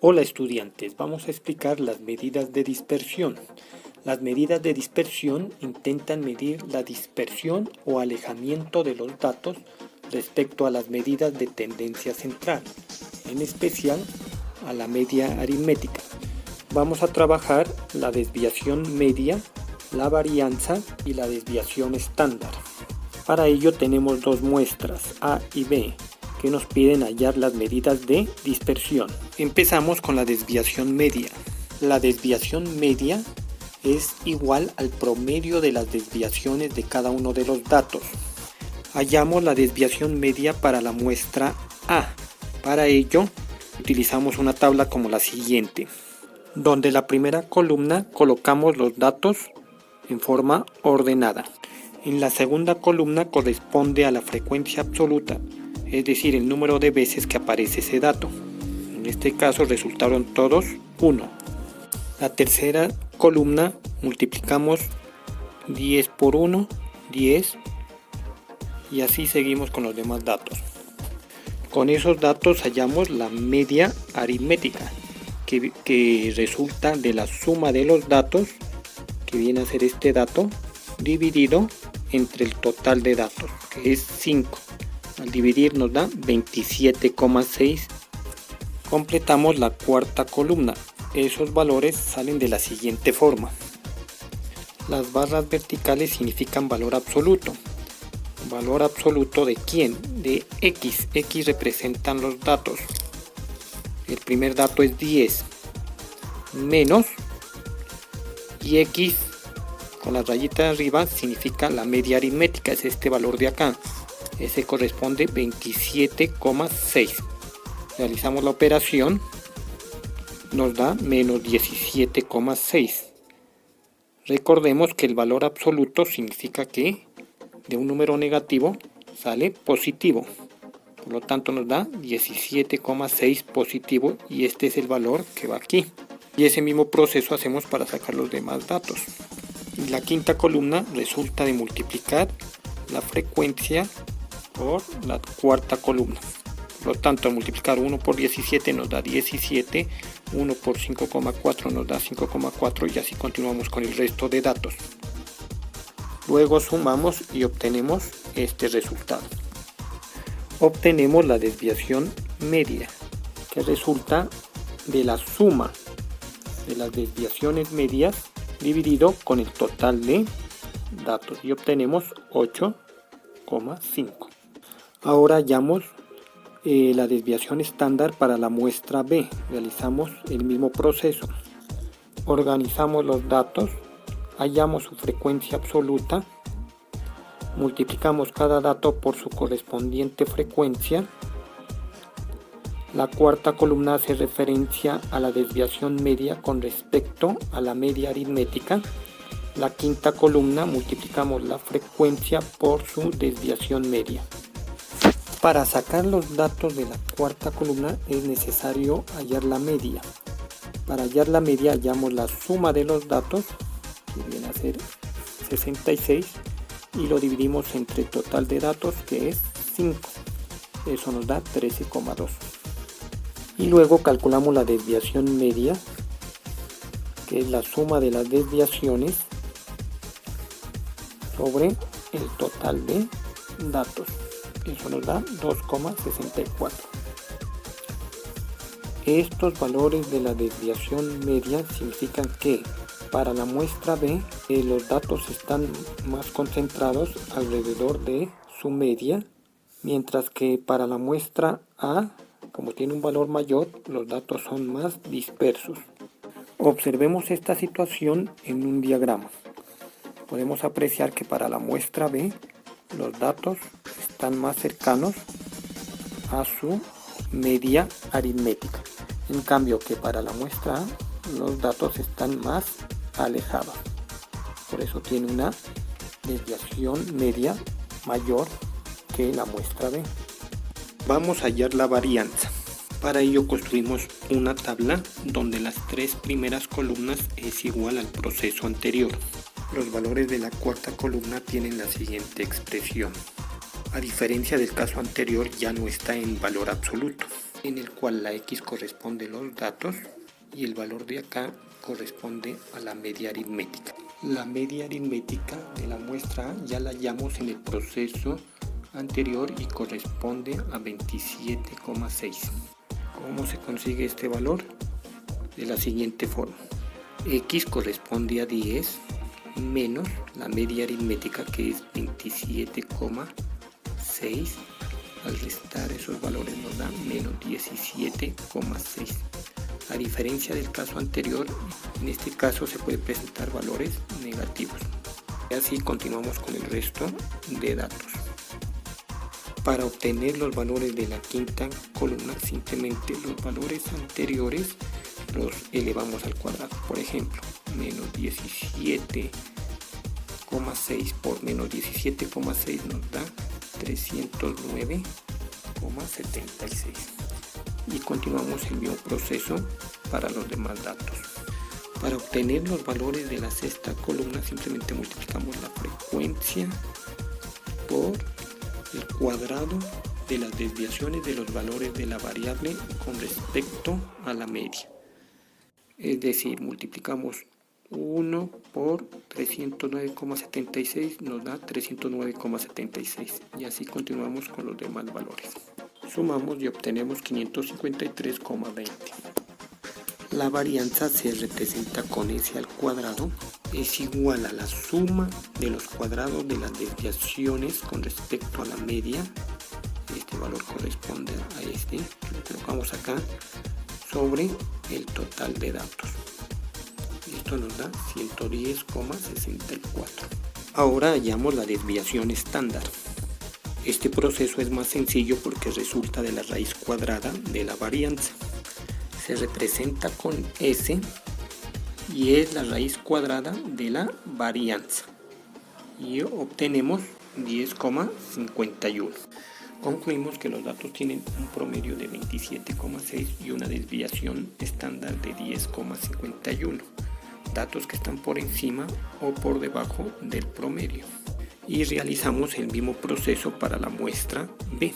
Hola estudiantes, vamos a explicar las medidas de dispersión. Las medidas de dispersión intentan medir la dispersión o alejamiento de los datos respecto a las medidas de tendencia central, en especial a la media aritmética. Vamos a trabajar la desviación media, la varianza y la desviación estándar. Para ello tenemos dos muestras, A y B, que nos piden hallar las medidas de dispersión. Empezamos con la desviación media. La desviación media es igual al promedio de las desviaciones de cada uno de los datos. Hallamos la desviación media para la muestra A. Para ello, utilizamos una tabla como la siguiente, donde la primera columna colocamos los datos en forma ordenada. En la segunda columna corresponde a la frecuencia absoluta, es decir, el número de veces que aparece ese dato. En este caso resultaron todos 1. La tercera columna multiplicamos 10 por 1, 10, y así seguimos con los demás datos. Con esos datos hallamos la media aritmética, que resulta de la suma de los datos, que viene a ser este dato, dividido entre el total de datos, que es 5. Al dividir nos da 27,6. Completamos la cuarta columna. Esos valores salen de la siguiente forma. Las barras verticales significan valor absoluto. ¿Valor absoluto de quién? De X. X representan los datos. El primer dato es 10 menos, y X con la rayita de arriba significa la media aritmética, es este valor de acá. Ese corresponde 27,6. Realizamos la operación, nos da menos 17,6. Recordemos que el valor absoluto significa que de un número negativo sale positivo. Por lo tanto nos da 17,6 positivo, y este es el valor que va aquí. Y ese mismo proceso hacemos para sacar los demás datos. Y la quinta columna resulta de multiplicar la frecuencia por la cuarta columna. Por lo tanto, al multiplicar 1 por 17 nos da 17, 1 por 5,4 nos da 5,4, y así continuamos con el resto de datos. Luego sumamos y obtenemos este resultado. Obtenemos la desviación media, que resulta de la suma de las desviaciones medias dividido con el total de datos, y obtenemos 8,5. Ahora hallamos la desviación estándar para la muestra B. Realizamos el mismo proceso. Organizamos los datos, hallamos su frecuencia absoluta, multiplicamos cada dato por su correspondiente frecuencia. La cuarta columna hace referencia a la desviación media con respecto a la media aritmética. La quinta columna multiplicamos la frecuencia por su desviación media. Para sacar los datos de la cuarta columna es necesario hallar la media. Para hallar la media hallamos la suma de los datos, que viene a ser 66, y lo dividimos entre el total de datos, que es 5. Eso nos da 13,2. Y luego calculamos la desviación media, que es la suma de las desviaciones sobre el total de datos. Eso nos da 2,64. Estos valores de la desviación media significan que para la muestra B los datos están más concentrados alrededor de su media, mientras que para la muestra A, como tiene un valor mayor, los datos son más dispersos. Observemos esta situación en un diagrama. Podemos apreciar que para la muestra B los datos están más cercanos a su media aritmética. En cambio que para la muestra A los datos están más alejados. Por eso tiene una desviación media mayor que la muestra B. Vamos a hallar la varianza. Para ello construimos una tabla donde las tres primeras columnas es igual al proceso anterior. Los valores de la cuarta columna tienen la siguiente expresión. A diferencia del caso anterior, ya no está en valor absoluto. en el cual la X corresponde a los datos y el valor de acá corresponde a la media aritmética. La media aritmética de la muestra A ya la hallamos en el proceso anterior y corresponde a 27,6. ¿Cómo se consigue este valor? De la siguiente forma. X corresponde a 10 menos la media aritmética, que es 27,6. Al restar esos valores nos da menos 17,6. A diferencia del caso anterior, en este caso se puede presentar valores negativos. Y así continuamos con el resto de datos. Para obtener los valores de la quinta columna, simplemente los valores anteriores los elevamos al cuadrado. Por ejemplo, menos 17,6 por menos 17,6 nos da 309,76. Y continuamos el mismo proceso para los demás datos. Para obtener los valores de la sexta columna, simplemente multiplicamos la frecuencia por el cuadrado de las desviaciones de los valores de la variable con respecto a la media. Es decir, multiplicamos 1 por 309,76 nos da 309,76 y así continuamos con los demás valores. Sumamos y obtenemos 553,20. La varianza se representa con S al cuadrado, es igual a la suma de los cuadrados de las desviaciones con respecto a la media. Este valor corresponde a este, lo colocamos acá, sobre el total de datos. Esto nos da 110,64. Ahora hallamos la desviación estándar. Este proceso es más sencillo porque resulta de la raíz cuadrada de la varianza. Se representa con S y es la raíz cuadrada de la varianza. Y obtenemos 10,51. Concluimos que los datos tienen un promedio de 27,6 y una desviación estándar de 10,51. Datos que están por encima o por debajo del promedio. Y realizamos el mismo proceso para la muestra B.